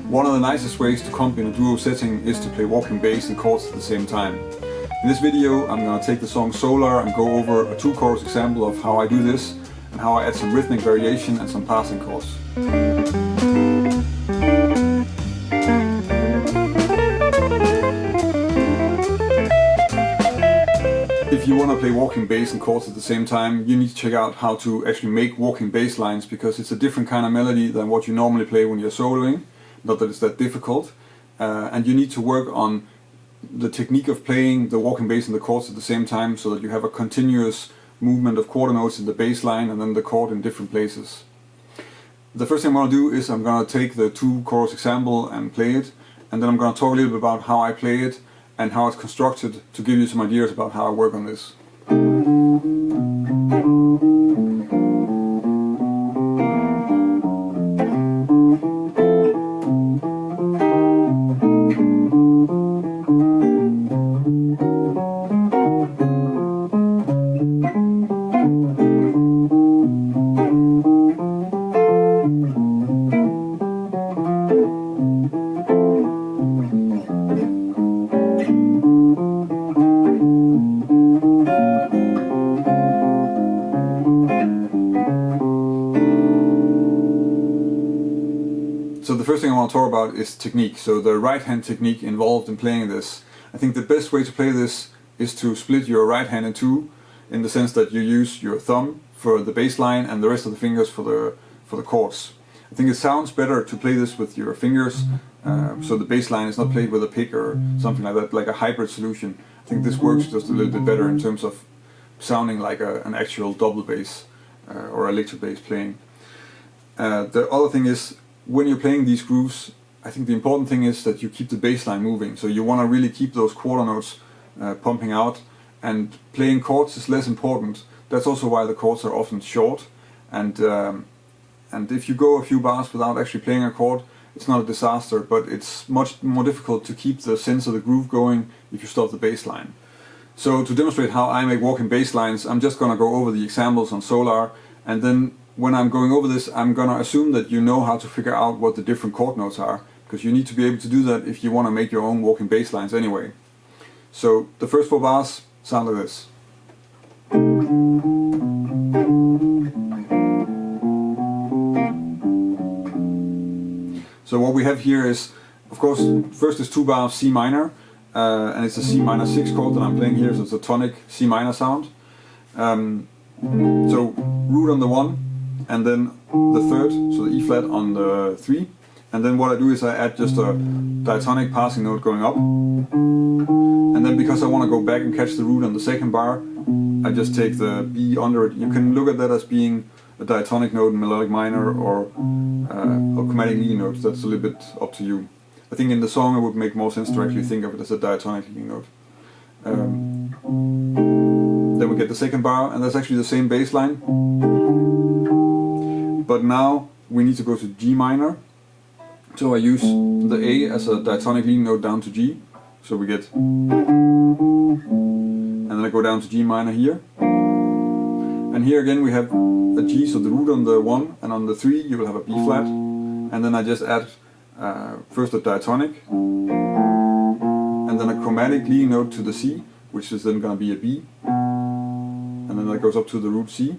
One of the nicest ways to comp in a duo setting is to play walking bass and chords at the same time. In this video I'm going to take the song Solar and go over a 2-chorus example of how I do this and how I add some rhythmic variation and some passing chords. If you want to play walking bass and chords at the same time, you need to check out how to actually make walking bass lines, because it's a different kind of melody than what you normally play when you're soloing. Not that it's that difficult. And you need to work on the technique of playing the walking bass and the chords at the same time, so that you have a continuous movement of quarter notes in the bass line and then the chord in different places. The first thing I'm going to do is I'm going to take the 2-chorus example and play it, and then I'm going to talk a little bit about how I play it and how it's constructed, to give you some ideas about how I work on this. So the first thing I want to talk about is technique, so the right hand technique involved in playing this. I think the best way to play this is to split your right hand in two, in the sense that you use your thumb for the bass line and the rest of the fingers for the chords. I think it sounds better to play this with your fingers, so the bass line is not played with a pick or something like that, like a hybrid solution. I think this works just a little bit better in terms of sounding like an actual double bass or electric bass playing. The other thing is, when you're playing these grooves, I think the important thing is that you keep the bass line moving. So you want to really keep those quarter notes pumping out, and playing chords is less important. That's also why the chords are often short, and if you go a few bars without actually playing a chord, it's not a disaster, but it's much more difficult to keep the sense of the groove going if you stop the bass line. So to demonstrate how I make walking bass lines, I'm just going to go over the examples on Solar, and then when I'm going over this, I'm going to assume that you know how to figure out what the different chord notes are, because you need to be able to do that if you want to make your own walking bass lines anyway. So the first 4 bars sound like this. So what we have here is, of course, first is 2 bars of C minor, and it's a C minor 6 chord that I'm playing here, so it's a tonic C minor sound. So root on the 1, and then the 3rd, so the E flat on the 3, and then what I do is I add just a diatonic passing note going up, and then because I want to go back and catch the root on the 2nd bar, I just take the B under it. You can look at that as being a diatonic note in melodic minor or chromatic leading notes. That's a little bit up to you. I think in the song it would make more sense to actually think of it as a diatonic leading note. Then we get the 2nd bar, and that's actually the same bass line. But now we need to go to G minor. So I use the A as a diatonic leading note down to G. So we get, and then I go down to G minor here. And here again we have a G, so the root on the 1, and on the 3 you will have a B flat. And then I just add first a diatonic, and then a chromatic leading note to the C, which is then going to be a B. And then that goes up to the root C.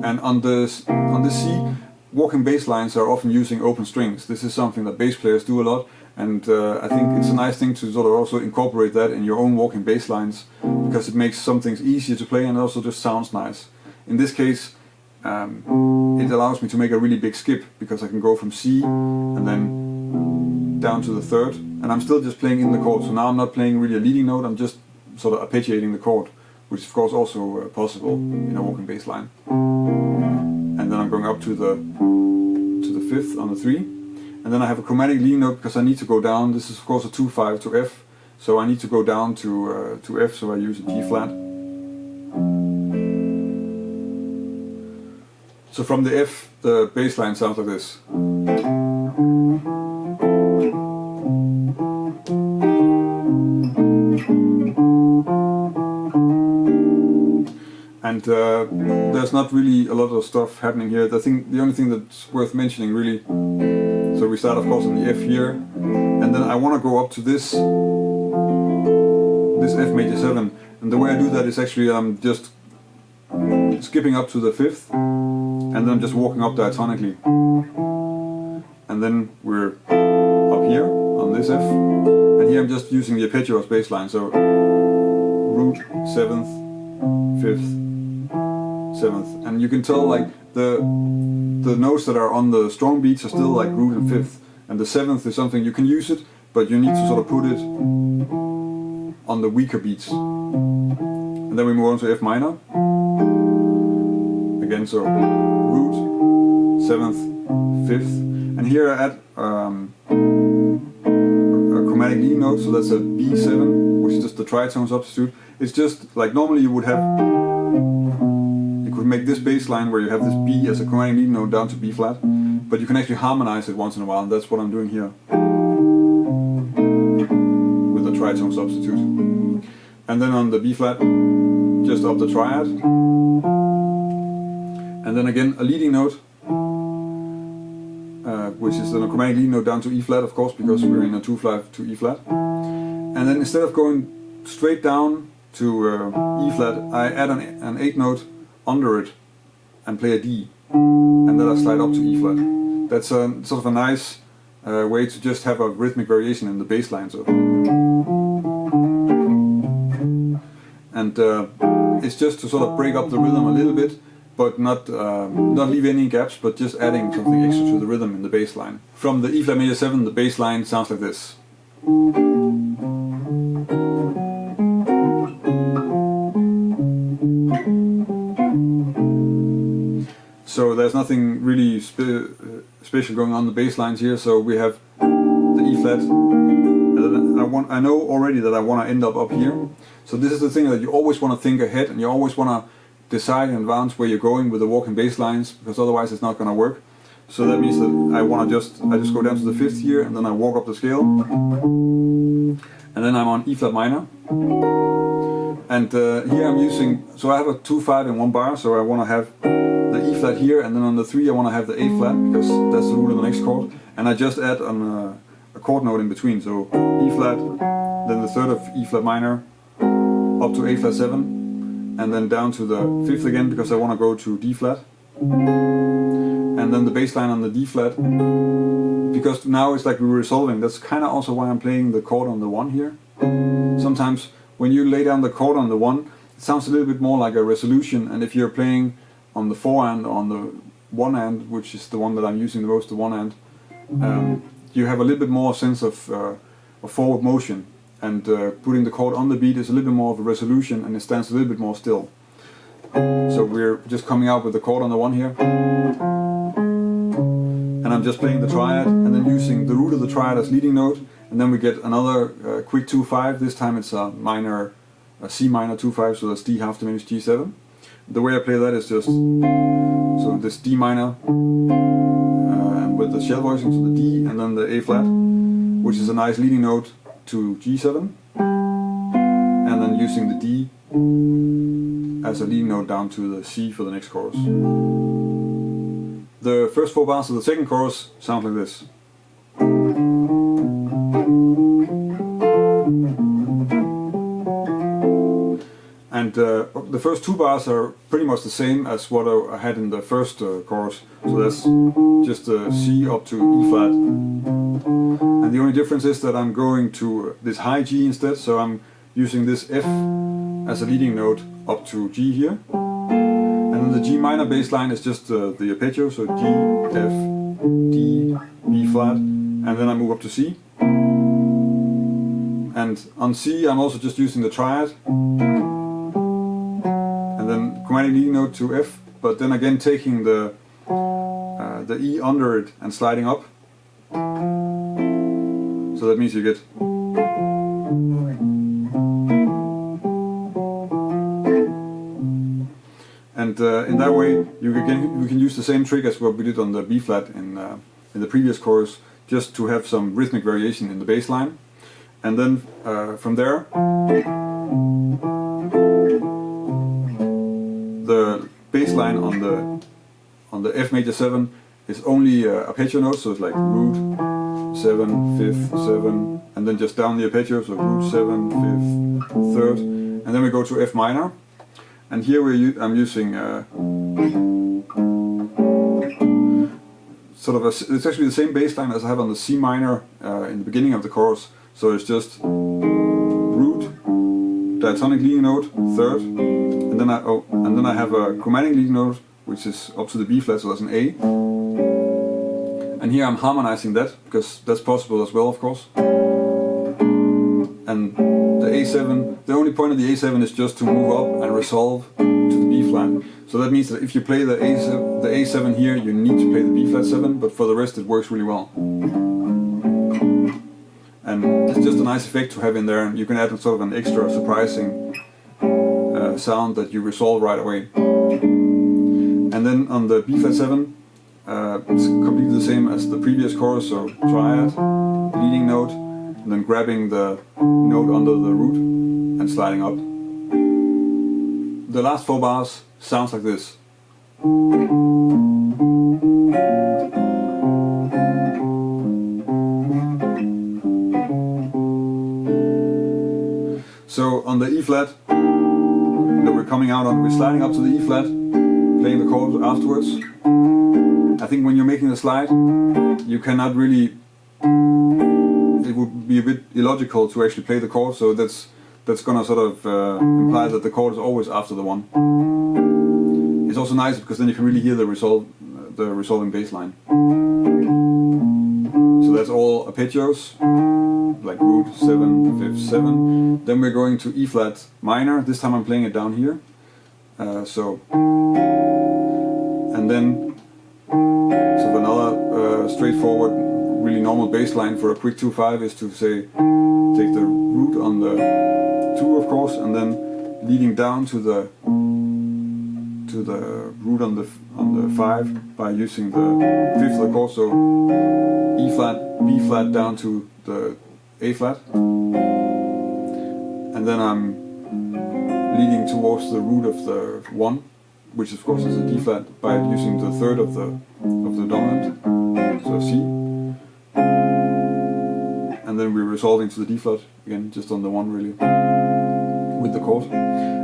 And on the C, walking bass lines are often using open strings. This is something that bass players do a lot, and I think it's a nice thing to sort of also incorporate that in your own walking bass lines, because it makes some things easier to play and also just sounds nice. In this case, it allows me to make a really big skip, because I can go from C and then down to the 3rd, and I'm still just playing in the chord. So now I'm not playing really a leading note, I'm just sort of arpeggiating the chord, which is of course also possible in a walking bass line. And then I'm going up to the 5th on the 3, and then I have a chromatic leading note because I need to go down. This is of course a 2/5 to F, so I need to go down to F, so I use a G flat. So from the F, the bass line sounds like this. And there's not really a lot of stuff happening here. I think the only thing that's worth mentioning really So we start of course on the F here, and then I want to go up to this F major 7, and the way I do that is actually I'm just skipping up to the 5th, and then I'm just walking up diatonically, and then we're up here on this F, and here I'm just using the arpeggio as bass line, so root, 7th, 5th, 7th, and you can tell like the notes that are on the strong beats are still like root and 5th, and the 7th is something you can use it, but you need to sort of put it on the weaker beats. And then we move on to F minor. Again, so root, 7th, 5th, and here I add a chromatic leading note, so that's a B7, which is just the tritone substitute. It's just like normally you would have, you could make this bass line where you have this B as a chromatic leading note down to B flat, but you can actually harmonize it once in a while, and that's what I'm doing here with the tritone substitute. And then on the B flat, just up the triad, and then again a leading note, which is the chromatic leading note down to E flat, of course, because we're in a 2/5 to E flat. And then instead of going straight down to E flat, I add an 8th note under it and play a D, and then I slide up to E flat. That's a sort of a nice way to just have a rhythmic variation in the bass line. So. And it's just to sort of break up the rhythm a little bit, but not leave any gaps, but just adding something extra to the rhythm in the bass line. From the E flat major 7, the bass line sounds like this. So there's nothing really special going on the bass lines here. So we have the E flat. I know already that I want to end up here. So this is the thing that you always want to think ahead, and you always want to decide in advance where you're going with the walking bass lines, because otherwise it's not going to work. So that means that I just go down to the 5th here, and then I walk up the scale, and then I'm on E flat minor. And here I'm using, so I have a 2/5 in one bar, so I want to have the E flat here, and then on the 3 I want to have the A flat, because that's the root of the next chord, and I just add a chord note in between, so E flat, then the 3rd of E flat minor, up to A flat 7, and then down to the 5th again, because I want to go to D flat, and then the bass line on the D flat, because now it's like we're resolving. That's kind of also why I'm playing the chord on the 1 here. Sometimes when you lay down the chord on the 1, it sounds a little bit more like a resolution, and if you're playing on the 4 and on the 1 hand, which is the one that I'm using the most, the 1 hand, you have a little bit more sense of forward motion, and putting the chord on the beat is a little bit more of a resolution, and it stands a little bit more still. So we're just coming out with the chord on the 1 here, and I'm just playing the triad, and then using the root of the triad as leading note, and then we get another quick 2/5. This time it's a C minor 2/5, so that's D half diminished G7. The way I play that is just, so this D minor, with the shell voicing, so the D, and then the A flat, which is a nice leading note to G7, and then using the D as a leading note down to the C for the next chorus. The first 4 bars of the second chorus sound like this. And the first 2 bars are pretty much the same as what I had in the first chorus. So that's just a C up to E flat. And the only difference is that I'm going to this high G instead, so I'm using this F as a leading note up to G here. And then the G minor bass line is just the arpeggio, so G, F, D, B flat, and then I move up to C. And on C I'm also just using the triad, and then chromatic leading note to F, but then again taking the E under it and sliding up. So that means you get, and in that way you can use the same trick as what we did on the B flat in the previous chorus, just to have some rhythmic variation in the bass line. And then from there, the bass line on the F major 7 is only arpeggio notes, so it's like root, 7, 5th, 7, and then just down the arpeggio, so root, 7, 5th, 3rd, and then we go to F minor, and here I'm using sort of it's actually the same bass line as I have on the C minor in the beginning of the chorus, so it's just root, diatonic leading note, 3rd, and then I have a chromatic leading note, which is up to the B flat, so that's an A. And here I'm harmonizing that, because that's possible as well, of course. And the A7, the only point of the A7 is just to move up and resolve to the B flat. So that means that if you play the A7 here, you need to play the B flat 7, but for the rest it works really well. And it's just a nice effect to have in there, and you can add sort of an extra surprising sound that you resolve right away. And then on the B flat 7, it's completely the same as the previous chorus, so triad, leading note, and then grabbing the note under the root and sliding up. The last 4 bars sounds like this. So on the E flat that we're coming out on, we're sliding up to the E flat, playing the chord afterwards. I think when you're making the slide, you cannot really, it would be a bit illogical to actually play the chord, so that's gonna sort of imply that the chord is always after the one. It's also nice because then you can really hear the resolving bass line. So that's all arpeggios, like root, 7, 5th, 7. Then we're going to E flat minor. This time I'm playing it down here. And then sort of another straightforward, really normal bass line for a quick 2/5 is to say, take the root on the 2, of course, and then leading down to the root on the 5 by using the 5th of the chord, so E flat, B flat down to the A flat, and then I'm leading towards the root of the 1, which of course is a D flat, by using the 3rd of the dominant, so C, and then we're resolving to the D flat again, just on the 1 really, with the chord,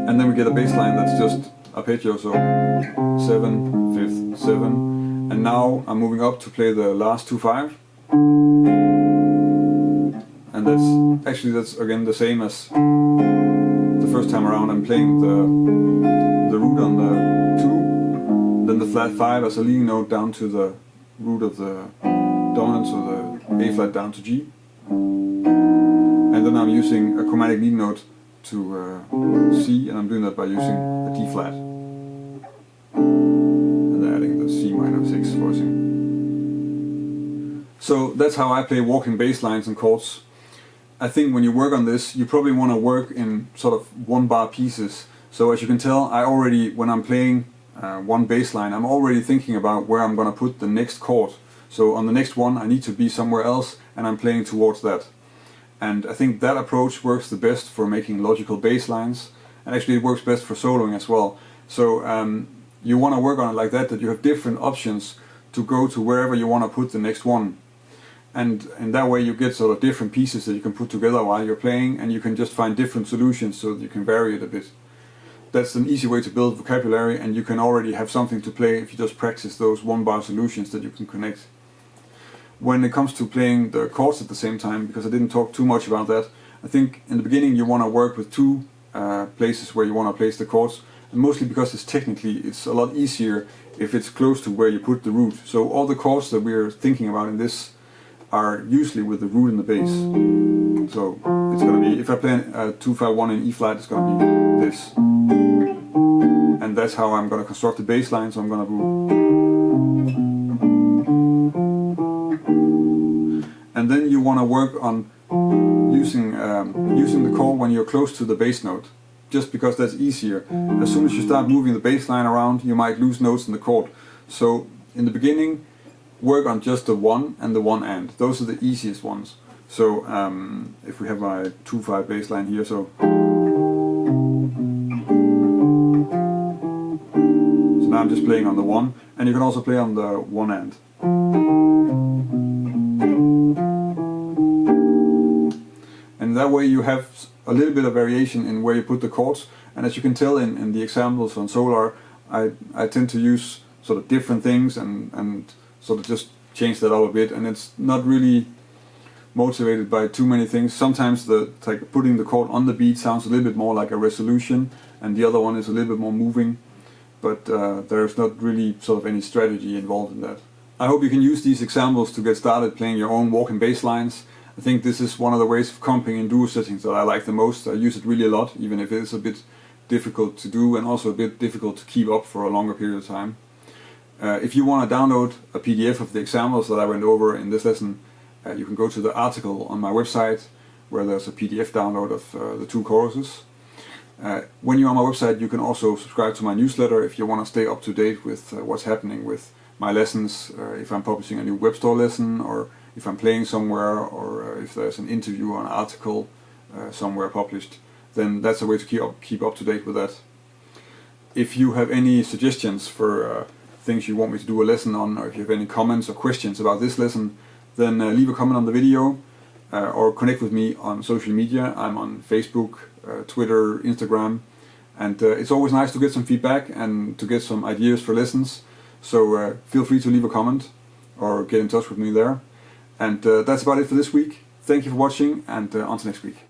and then we get a bass line that's just arpeggio, so 7, 5th, 7, and now I'm moving up to play the last 2/5, and that's again the same as the first time around. I'm playing the root on the 2, then the flat 5 as a leading note down to the root of the dominant, so the A flat down to G, and then I'm using a chromatic leading note to C, and I'm doing that by using a D flat, and then adding the C minor 6 voicing. So that's how I play walking bass lines and chords. I think when you work on this, you probably want to work in sort of 1-bar pieces. So as you can tell, when I'm playing one bass line, I'm already thinking about where I'm going to put the next chord. So on the next one, I need to be somewhere else, and I'm playing towards that. And I think that approach works the best for making logical bass lines, and actually it works best for soloing as well. So you want to work on it like that you have different options to go to wherever you want to put the next one. And in that way you get sort of different pieces that you can put together while you're playing, and you can just find different solutions so that you can vary it a bit. That's an easy way to build vocabulary, and you can already have something to play if you just practice those 1-bar solutions that you can connect. When it comes to playing the chords at the same time, because I didn't talk too much about that, I think in the beginning you want to work with 2 places where you want to place the chords, and mostly because it's a lot easier if it's close to where you put the root. So all the chords that we're thinking about in this are usually with the root and the bass. So it's going to be, if I play a 2-5-1 in E flat, it's going to be this. And that's how I'm going to construct the bass line, so I'm going to do. And then you want to work on using the chord when you're close to the bass note, just because that's easier. As soon as you start moving the bass line around, you might lose notes in the chord. So in the beginning, work on just the 1 and the 1 and. Those are the easiest ones. So if we have my 2-5 bass line here, so now I'm just playing on the 1, and you can also play on the 1 end. And that way you have a little bit of variation in where you put the chords, and as you can tell in the examples on Solar, I tend to use sort of different things and sort of just change that up a bit, and it's not really motivated by too many things. Sometimes like putting the chord on the beat sounds a little bit more like a resolution, and the other one is a little bit more moving, but there's not really sort of any strategy involved in that. I hope you can use these examples to get started playing your own walking bass lines. I think this is one of the ways of comping in duo settings that I like the most. I use it really a lot, even if it is a bit difficult to do and also a bit difficult to keep up for a longer period of time. If you want to download a PDF of the examples that I went over in this lesson, you can go to the article on my website where there's a PDF download of the 2 choruses. When you're on my website, you can also subscribe to my newsletter if you want to stay up to date with what's happening with my lessons, if I'm publishing a new web store lesson, or if I'm playing somewhere, or if there's an interview or an article somewhere published, then that's a way to keep up to date with that. If you have any suggestions for things you want me to do a lesson on, or if you have any comments or questions about this lesson, then leave a comment on the video or connect with me on social media. I'm on Facebook, Twitter, Instagram, and it's always nice to get some feedback and to get some ideas for lessons. So feel free to leave a comment or get in touch with me there. And that's about it for this week. Thank you for watching, and until next week.